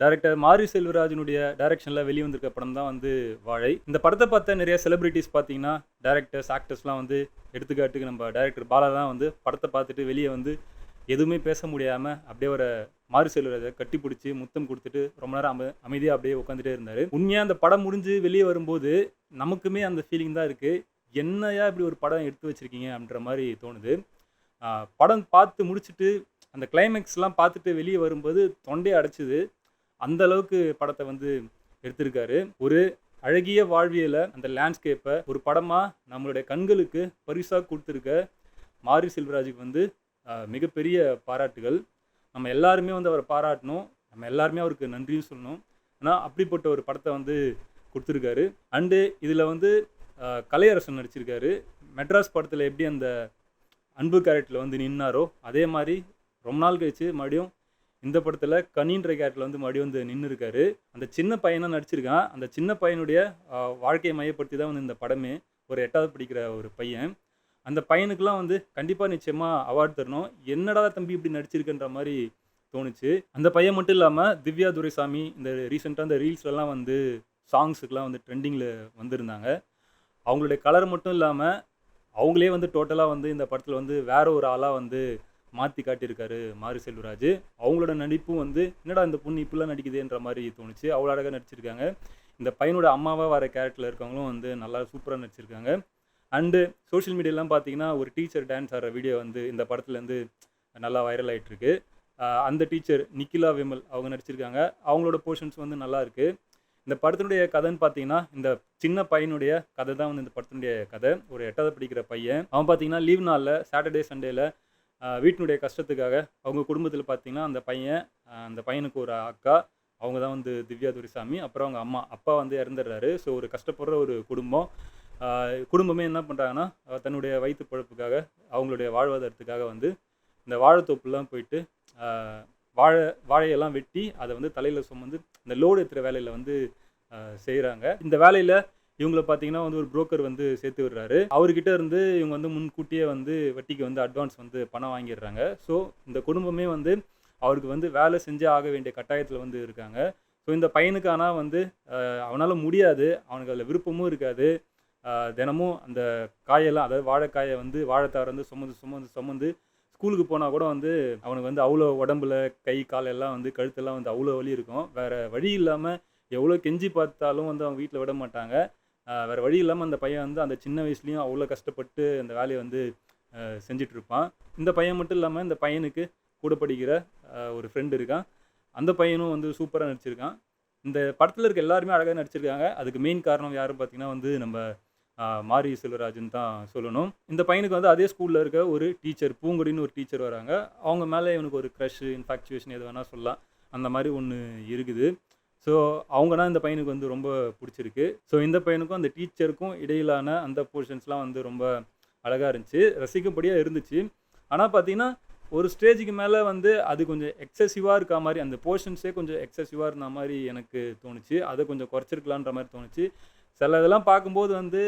Director மாரி செல்வராஜனுடைய டைரக்ஷனில் வெளிவந்திருக்க படம் தான் வந்து வாழை. இந்த படத்தை பார்த்த நிறைய செலிபிரிட்டிஸ் பார்த்தீங்கன்னா, டைரக்டர்ஸ், ஆக்டர்ஸ்லாம் வந்து எடுத்துக்காட்டுக்கு நம்ம டைரக்டர் பாலா தான் வந்து படத்தை பார்த்துட்டு வெளியே வந்து எதுவுமே பேச முடியாமல் அப்படியே ஒரு மாரி செல்வராஜை கட்டி பிடிச்சி முத்தம் கொடுத்துட்டு ரொம்ப நேரம் அமைதியாக அப்படியே உட்காந்துட்டே இருந்தார். உண்மையாக அந்த படம் முடிஞ்சு வெளியே வரும்போது நமக்குமே அந்த ஃபீலிங் தான் இருக்குது. என்னையா இப்படி ஒரு படம் எடுத்து வச்சுருக்கீங்க அப்படின்ற மாதிரி தோணுது. படம் பார்த்து முடிச்சுட்டு அந்த கிளைமேக்ஸ்லாம் பார்த்துட்டு வெளியே வரும்போது தொண்டையை அடைச்சிது. அந்த அளவுக்கு படத்தை வந்து எடுத்திருக்காரு. ஒரு அழகிய வாழ்வியலை, அந்த லேண்ட்ஸ்கேப்பை ஒரு படமாக நம்மளுடைய கண்களுக்கு பரிசாக கொடுத்துருக்க மாரி செல்வராஜுக்கு வந்து மிகப்பெரிய பாராட்டுகள். நம்ம எல்லாருமே வந்து அவரை பாராட்டணும். நம்ம எல்லாருமே அவருக்கு நன்றியும் சொல்லணும். ஏன்னா அப்படிப்பட்ட ஒரு படத்தை வந்து கொடுத்துருக்காரு. அண்டு இதில் வந்து கலையரசன் நடிச்சிருக்காரு. மெட்ராஸ் படத்தில் எப்படி அந்த அன்பு கேரக்டரில் வந்து நின்னாரோ அதே மாதிரி ரொம்ப நாள் கழிச்சு மறுபடியும் இந்த படத்தில் கனின்ற கேரக்டரில் வந்து மறுபடியும் வந்து நின்று இருக்காரு. அந்த சின்ன பையனாக நடிச்சிருக்கான். அந்த சின்ன பையனுடைய வாழ்க்கையை மையப்படுத்தி தான் வந்து இந்த படமே. ஒரு 8வது படிக்கிற ஒரு பையன். அந்த பையனுக்குலாம் வந்து கண்டிப்பாக நிச்சயமாக அவார்டு தரணும். என்னடா தம்பி இப்படி நடிச்சிருக்குன்ற மாதிரி தோணுச்சு. அந்த பையன் மட்டும் இல்லாமல் திவ்யா துரைசாமி இந்த ரீசெண்டாக இந்த ரீல்ஸ்லலாம் வந்து சாங்ஸுக்கெலாம் வந்து ட்ரெண்டிங்கில் வந்திருந்தாங்க. அவங்களுடைய கலர் மட்டும் இல்லாமல் அவங்களே வந்து டோட்டலாக வந்து இந்த படத்தில் வந்து வேற ஒரு ஆளாக வந்து மாற்றி காட்டியிருக்காரு மாரி செல்வராஜ். அவங்களோட நடிப்பும் வந்து என்னடா இந்த பொண்ணு இப்படிலாம் நடிக்குதுன்ற மாதிரி தோணுச்சு. அவ்வளோ அழகாக நடிச்சிருக்காங்க. இந்த பையனோட அம்மாவாக வர கேரக்டரில் இருக்கவங்களும் வந்து நல்லா சூப்பராக நடிச்சிருக்காங்க. அண்டு சோஷியல் மீடியாலாம் பார்த்தீங்கன்னா ஒரு டீச்சர் டான்ஸ் ஆடுற வீடியோ வந்து இந்த படத்துலேருந்து நல்லா வைரல் ஆகிட்டுருக்கு. அந்த டீச்சர் நிக்கிலா விமல் அவங்க நடிச்சிருக்காங்க. அவங்களோட போர்ஷன்ஸ் வந்து நல்லா இருக்குது. இந்த படத்தினுடைய கதைன்னு பார்த்தீங்கன்னா, இந்த சின்ன பையனுடைய கதை தான் வந்து இந்த படத்தினுடைய கதை. ஒரு 8வது படிக்கிற பையன். அவன் பார்த்தீங்கன்னா லீவ் நாளில் சாட்டர்டே சண்டேல வீட்டினுடைய கஷ்டத்துக்காக அவங்க குடும்பத்தில் பார்த்தீங்கன்னா அந்த பையனுக்கு ஒரு அக்கா, அவங்க தான் வந்து திவ்யா துரைசாமி. அப்புறம் அவங்க அம்மா, அப்பா வந்து இறந்துடுறாரு. ஸோ ஒரு கஷ்டப்படுற ஒரு குடும்பம். குடும்பமே என்ன பண்ணுறாங்கன்னா, தன்னுடைய வயிற்று பிழப்புக்காக, அவங்களுடைய வாழ்வாதாரத்துக்காக வந்து இந்த வாழைத்தோப்புலாம் போயிட்டு வாழையெல்லாம் வெட்டி அதை வந்து தலையில் சுமந்து இந்த லோடு ஏற்றுற வேலையில் வந்து செய்கிறாங்க. இந்த வேலையில் இவங்களை பார்த்தீங்கன்னா வந்து ஒரு புரோக்கர் வந்து சேர்த்து விடுறாரு. அவர்கிட்ட இருந்து இவங்க வந்து முன்கூட்டியே வந்து வட்டிக்கு வந்து அட்வான்ஸ் வந்து பணம் வாங்கிடுறாங்க. ஸோ இந்த குடும்பமே வந்து அவருக்கு வந்து வேலை செஞ்சே ஆக வேண்டிய கட்டாயத்தில் வந்து இருக்காங்க. ஸோ இந்த பையனுக்கு ஆனால் வந்து அவனால் முடியாது, அவனுக்கு அதில் விருப்பமும் இருக்காது. தினமும் அந்த காயெல்லாம், அதாவது வாழைக்காயை வந்து வாழைத்தாரை வந்து சுமந்து ஸ்கூலுக்கு போனால் கூட வந்து அவனுக்கு வந்து அவ்வளோ உடம்புல கை கால் எல்லாம் வந்து கழுத்தெல்லாம் வந்து அவ்வளோ வலி இருக்கும். வேறு வழி இல்லாமல் எவ்வளோ கெஞ்சி பார்த்தாலும் வந்து அவங்க வீட்டில் விட மாட்டாங்க. வேறு வழி இல்லாமல் அந்த பையன் வந்து அந்த சின்ன வயசுலேயும் அவ்வளோ கஷ்டப்பட்டு அந்த வேலையை வந்து செஞ்சிட்ருப்பான். இந்த பையன் மட்டும் இல்லாமல் இந்த பையனுக்கு கூட படிக்கிற ஒரு ஃப்ரெண்டு இருக்கான். அந்த பையனும் வந்து சூப்பராக நடிச்சிருக்கான். இந்த படத்தில் இருக்க எல்லாருமே அழகாக நடிச்சிருக்காங்க. அதுக்கு மெயின் காரணம் யாருன்னு பார்த்தீங்கன்னா வந்து நம்ம மாரி செல்வராஜன் தான் சொல்லணும். இந்த பையனுக்கு வந்து அதே ஸ்கூலில் இருக்க ஒரு டீச்சர், பூங்கொடின்னு ஒரு டீச்சர் வராங்க. அவங்க மேலே இவனுக்கு ஒரு க்ரஷ், இன்ஃபாக்சுவேஷன் எது வேணால் சொல்லலாம். அந்த மாதிரி ஒன்று இருக்குது. ஸோ அவங்கன்னா இந்த பையனுக்கு வந்து ரொம்ப பிடிச்சிருக்கு. ஸோ இந்த பையனுக்கும் அந்த டீச்சருக்கும் இடையிலான அந்த போர்ஷன்ஸ்லாம் வந்து ரொம்ப அழகாக இருந்துச்சு, ரசிக்கும்படியாக இருந்துச்சு. ஆனால் பார்த்தீங்கன்னா ஒரு ஸ்டேஜுக்கு மேலே வந்து அது கொஞ்சம் எக்ஸசிவாக இருக்க மாதிரி, அந்த போர்ஷன்ஸே கொஞ்சம் எக்ஸசிவாக இருந்த மாதிரி எனக்கு தோணுச்சு. அதை கொஞ்சம் குறைச்சிருக்கலான்ற மாதிரி தோணுச்சு. சில இதெல்லாம் பார்க்கும்போது வந்து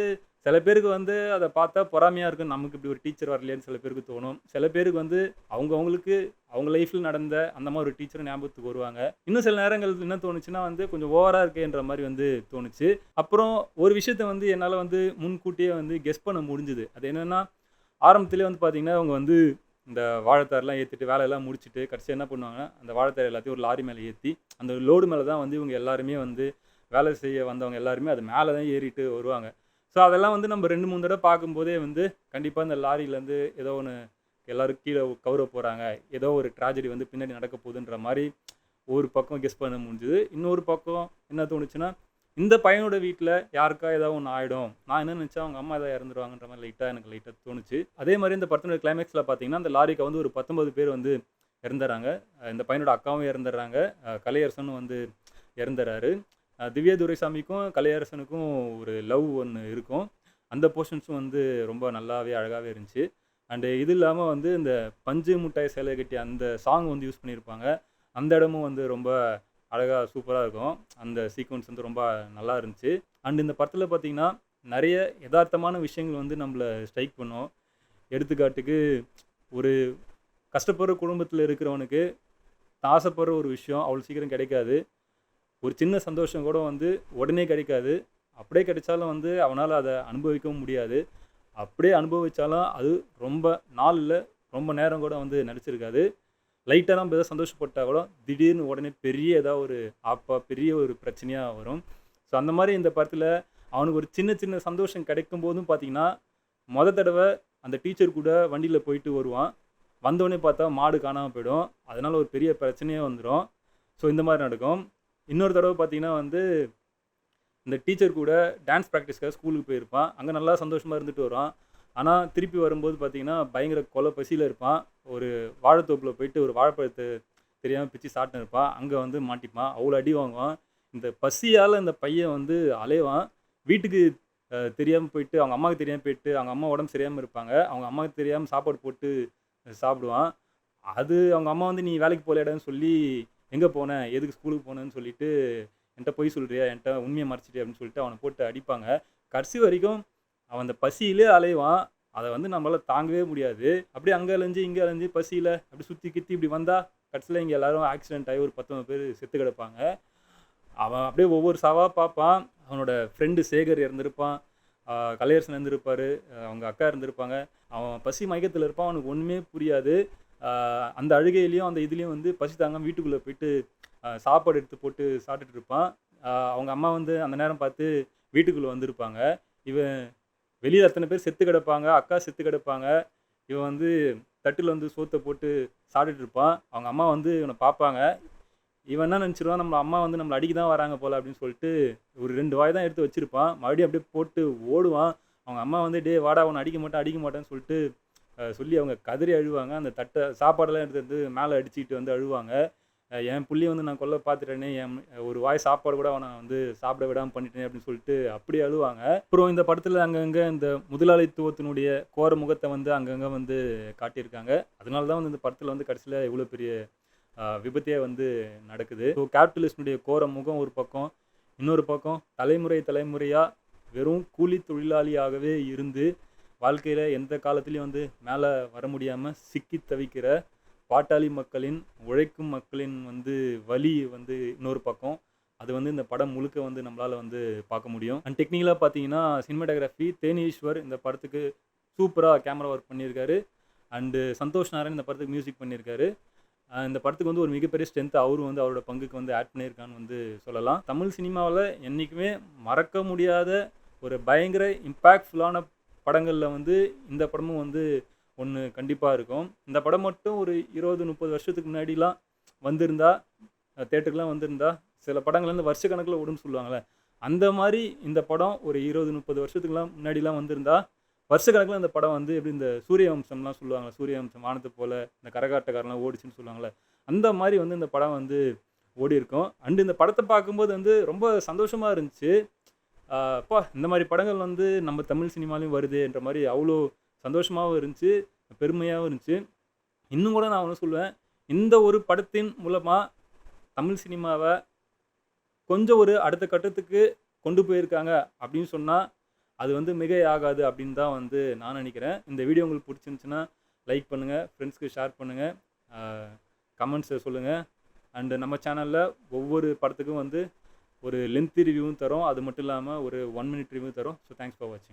சில பேருக்கு வந்து அதை பார்த்தா பொறாமையாக இருக்கும், நமக்கு இப்படி ஒரு டீச்சர் வரலையேன்னு சில பேருக்கு தோணும். சில பேருக்கு வந்து அவங்களுக்கு அவங்க லைஃப்பில் நடந்த அந்த மாதிரி ஒரு டீச்சர் ஞாபகத்துக்கு வருவாங்க. இன்னும் சில நேரங்கள் என்ன தோணுச்சுன்னா வந்து கொஞ்சம் ஓவராக இருக்கேன்ற மாதிரி வந்து தோணுச்சு. அப்புறம் ஒரு விஷயத்தை வந்து என்னால் வந்து முன்கூட்டியே வந்து கெஸ் பண்ண முடிஞ்சுது. அது என்னென்னா, ஆரம்பத்திலே வந்து பார்த்திங்கன்னா அவங்க வந்து இந்த வாழைத்தாரெலாம் ஏற்றிட்டு வேலையெல்லாம் முடிச்சுட்டு கடைசியாக என்ன பண்ணுவாங்கன்னா, அந்த வாழைத்தார் எல்லாத்தையும் ஒரு லாரி மேலே ஏற்றி அந்த லோடு மேலே தான் வந்து இவங்க எல்லாருமே வந்து வேலை செய்ய வந்தவங்க எல்லாருமே அது மேலே தான் ஏறிட்டு வருவாங்க. ஸோ அதெல்லாம் வந்து நம்ம 2, 3 தடவை பார்க்கும்போதே வந்து கண்டிப்பாக இந்த லாரியிலேருந்து ஏதோ ஒன்று எல்லோரும் கீழே கவுர போகிறாங்க, ஏதோ ஒரு ட்ராஜடி வந்து பின்னாடி நடக்க போகுதுன்ற மாதிரி ஒரு பக்கம் கெஸ் பண்ண முடிஞ்சுது. இன்னொரு பக்கம் என்ன தோணுச்சுன்னா, இந்த பையனோட வீட்டில் யாருக்கா ஏதாவது ஒன்று ஆகிடும், நான் என்ன நினச்சேன் அவங்க அம்மா ஏதாவது இறந்துருவாங்கன்ற மாதிரி எனக்கு லைட்டாக தோணுச்சு. அதே மாதிரி இந்த படத்தினுடைய கிளைமேக்ஸில் பார்த்தீங்கன்னா அந்த லாரிக்கு வந்து ஒரு 19 பேர் வந்து இறந்துறாங்க. இந்த பையனோட அக்காவும் இறந்துடுறாங்க, கலையரசனும் வந்து இறந்துறாரு. திவ்யா துரைசாமிக்கும் கலையரசனுக்கும் ஒரு லவ் ஒன்று இருக்கும். அந்த போர்ஷன்ஸும் வந்து ரொம்ப நல்லாவே அழகாகவே இருந்துச்சு. அண்டு இது இல்லாமல் வந்து இந்த பஞ்சு முட்டாய் சேலை கட்டி அந்த சாங் வந்து யூஸ் பண்ணியிருப்பாங்க. அந்த இடமும் வந்து ரொம்ப அழகாக சூப்பராக இருக்கும். அந்த சீக்வன்ஸ் வந்து ரொம்ப நல்லா இருந்துச்சு. அண்டு இந்த படத்தில் பார்த்திங்கன்னா நிறைய யதார்த்தமான விஷயங்கள் வந்து நம்மளை ஸ்ட்ரைக் பண்ணும். எடுத்துக்காட்டுக்கு ஒரு கஷ்டப்படுற குடும்பத்தில் இருக்கிறவனுக்கு ஆசைப்படுற ஒரு விஷயம் அவ்வளோ சீக்கிரம் கிடைக்காது. ஒரு சின்ன சந்தோஷம் கூட வந்து உடனே கிடைக்காது. அப்படியே கிடைச்சாலும் வந்து அவனால் அதை அனுபவிக்கவும் முடியாது. அப்படியே அனுபவித்தாலும் அது ரொம்ப நாள் இல்ல, ரொம்ப நேரம் கூட வந்து நடிச்சிருக்காது. லைட்டா நம்ம ஏதாவது சந்தோஷப்பட்டா கூட திடீர்னு உடனே பெரிய ஏதாவது ஒரு பெரிய ஒரு பிரச்சனையா வரும். ஸோ அந்த மாரி இந்த படத்தில அவனுக்கு ஒரு சின்ன சின்ன சந்தோஷம் கிடைக்கும்போதும் பார்த்தீங்கன்னா, தடவ அந்த டீச்சர் கூட வண்டியில போயிட்டு வருவான். வந்தோனே பார்த்தா மாடு காணாம போயிடும். அதனால ஒரு பெரிய பிரச்சனையே வந்துரும். ஸோ இந்த மாரி நடக்கும். இன்னொரு தடவ பார்த்தீங்கன்னா வந்து, இந்த டீச்சர் கூட டான்ஸ் பிராக்டிஸ்க்காக ஸ்கூலுக்கு போயிருப்பான். அங்க நல்லா சந்தோஷமா இருந்துட்டு வருவான். ஆனா, திருப்பி வரும்போது பார்த்தீங்கன்னா, பயங்கர பசியில இருப்பான். ஒரு வாழைத்தோப்புல போயிட்டு ஒரு வாழைப்பழத்த தெரியாம பிச்சு சாப்பிட்டுன்னு இருப்பான். அங்க வந்து மாட்டிப்பான். அவ்வளோ அடி வாங்குவான். இந்த பசியால இந்த பையன் வந்து அலைவான். வீட்டுக்கு தெரியாம போயிட்டு, அவங்க அம்மாவுக்கு தெரியாம போயிட்டு, அவங்க அம்மா உடம்பு சரியில்லாம இருப்பாங்க. அவங்க அம்மாவுக்கு தெரியாம சாப்பாடு போட்டு சாப்பிடுவான். அது அவங்க அம்மா வந்து, "நீ வேலைக்கு போகலையாடான்னு" சொல்லி, "எங்க போன? எதுக்கு ஸ்கூலுக்கு போனேன்னு?" சொல்லிட்டு, "என்ட்ட பொய் சொல்றியா? என்ட்ட உண்மைய மறைச்சிட்டியா?" அப்படின்னு சொல்லிட்டு அவன போட்டு அடிப்பாங்க. கடைசி வரைக்கும் அவன் அந்த பசியிலே அலைவான். அத வந்து நம்மளால தாங்கவே முடியாது. அப்படியே அங்க அலைஞ்சு, இங்க அலைஞ்சு பசியில அப்படி சுத்தி கித்தி இப்படி வந்தா, கடைசியில இங்க எல்லாரும் ஆக்சிடென்ட் ஆகி ஒரு 19 பேர் செத்து கிடப்பாங்க. அவன் அப்படியே ஒவ்வொரு சாவா பார்ப்பான். அவனோட ஃப்ரெண்டு சேகர் இறந்திருப்பான். கலையரசன் இருந்திருப்பாரு. அவங்க அக்கா இருந்திருப்பாங்க. அவன் பசி மயக்கத்தில இருப்பான். அவனுக்கு ஒண்ணுமே புரியாது. அந்த அழுகையிலயும், அந்த இதுலயும் வந்து பசி தாங்காம வீட்டுக்குள்ள போயிட்டு சாப்பாடு எடுத்து போட்டு சாப்பிட்டுட்டு இருப்பான். அவங்க அம்மா வந்து அந்த நேரம் பார்த்து வீட்டுக்குள்ள வந்திருப்பாங்க. இவன் வெளியில அத்தன பேர் செத்து கிடப்பாங்க. அக்கா செத்து கிடப்பாங்க. இவன் வந்து தட்டுல வந்து சோத்த போட்டு சாப்பிட்டுட்டு இருப்பான். அவங்க அம்மா வந்து இவன பார்ப்பாங்க. இவன் என்ன நினச்சிருவான், நம்ம அம்மா வந்து நம்மள அடிக்க தான் வராங்க போல அப்படின்னு சொல்லிட்டு, ஒரு 2 வாய் தான் எடுத்து வச்சிருப்பான். மறுபடியும் அப்படியே போட்டு ஓடுவான். அவங்க அம்மா வந்து, "டேய் வாடா உன்ன அடிக்க மாட்டேன், அடிக்க மாட்டேன்னு" சொல்லிட்டு சொல்லி அவங்க கதறி அழுவாங்க. அந்த சாப்பாடெல்லாம் எடுத்துட்டு வந்து மேல அடிச்சுக்கிட்டு வந்து அழுவாங்க. என் புள்ளைய வந்து நான் கொல்ல பார்த்துட்டேனே, ஒரு வாய் சாப்பாடு கூட அவன வந்து சாப்பிட விடாம பண்ணிட்டேனே அப்படின்னு சொல்லிட்டு அப்படி அழுவாங்க. அப்புறம் இந்த படத்துல அங்கங்க இந்த முதலாளித்துவத்தினுடைய கோர முகத்த வந்து அங்கங்க வந்து காட்டியிருக்காங்க. அதனால தான் வந்து இந்த படத்துல வந்து கடைசியில இவ்வளோ பெரிய விபத்தே வந்து நடக்குது. ஸோ கேபிட்டலிஸ்டினுடைய கோர முகம் ஒரு பக்கம், இன்னொரு பக்கம் தலைமுறை தலைமுறையா வெறும் கூலி தொழிலாளியாகவே இருந்து, வாழ்க்கையில எந்த காலத்திலயும் வந்து மேல வர முடியாம சிக்கி தவிக்கிற பாட்டாளி மக்களின், உழைக்கும் மக்களின் வந்து வலி வந்து இன்னொரு பக்கம். அது வந்து இந்த படம் முழுக்க வந்து நம்மளால வந்து பார்க்க முடியும். அண்ட் டெக்னிக்கலா பார்த்தீங்கன்னா, சினிமாட்டோகிராஃபி தேனி ஈஸ்வர் இந்த படத்துக்கு சூப்பரா கேமரா ஒர்க் பண்ணியிருக்காரு. அண்டு சந்தோஷ் நாராயண் இந்த படத்துக்கு மியூசிக் பண்ணியிருக்காரு. இந்த படத்துக்கு வந்து ஒரு மிகப்பெரிய ஸ்ட்ரென்த் அவரும் வந்து அவரோட பங்குக்கு வந்து ஆட் பண்ணியிருக்கான்னு வந்து சொல்லலாம். தமிழ் சினிமாவுல என்னைக்குமே மறக்க முடியாத ஒரு பயங்கர இம்பேக்ட்ஃபுல்லான படங்கள்ல வந்து இந்த படமும் வந்து ஒண்ணு கண்டிப்பா இருக்கும். இந்த படம் மட்டும் ஒரு 20, 30 வருஷத்துக்கு முன்னாடிலாம் வந்திருந்தா, தியேட்டருக்குலாம் வந்திருந்தா, சில படங்கள் வந்து வருஷக்கணக்குல ஓடும்னு சொல்லுவாங்கல்ல. அந்த மாரி இந்த படம் ஒரு 20, 30 வருஷத்துக்குலாம் முன்னாடிலாம் வந்திருந்தா, வருஷக்கணக்குல இந்த படம் வந்து எப்படி இந்த சூரியவம்சம்லாம் சொல்லுவாங்கல்ல, சூரியவம்சம், வானத்த போல, இந்த கரகாட்டக்காரன்லாம் ஓடிச்சுன்னு சொல்லுவாங்கல்ல. அந்த மாரி வந்து இந்த படம் வந்து ஓடியிருக்கும். அண்ட் இந்த படத்த பார்க்கும்போது வந்து ரொம்ப சந்தோஷமா இருந்துச்சு. அப்பா! இந்த மாரி படங்கள் வந்து நம்ம தமிழ் சினிமாலயும் வருதேன்ற மாரி அவ்ளோ சந்தோஷமாவும் இருந்துச்சு, பெருமையாவும் இருந்துச்சு. இன்னும் கூட நான் ஒண்ணு சொல்லுவேன். இந்த ஒரு படத்தின் மூலமா தமிழ் சினிமாவ கொஞ்சம் ஒரு அடுத்த கட்டத்துக்கு கொண்டு போயிருக்காங்க அப்படின்னு சொன்னா, அது வந்து மிகையாகாது அப்படின்னு தான் வந்து நான் நினைக்கிறேன். இந்த வீடியோ உங்களுக்கு பிடிச்சிருந்துச்சுன்னா, லைக் பண்ணுங்க, ஃப்ரெண்ட்ஸ்க்கு ஷேர் பண்ணுங்க, அ கமெண்ட்ஸ சொல்லுங்க. அண்ட் நம்ம சேனல்ல ஒவ்வொரு படத்துக்கும் வந்து ஒரு லென்த்தி ரிவ்யூவும் தரோம். அது மட்டும் இல்லாம ஒரு 1 மினிட் ரிவ்யூ தரோம். ஸோ தேங்க்ஸ் ஃபார் வாட்சிங்.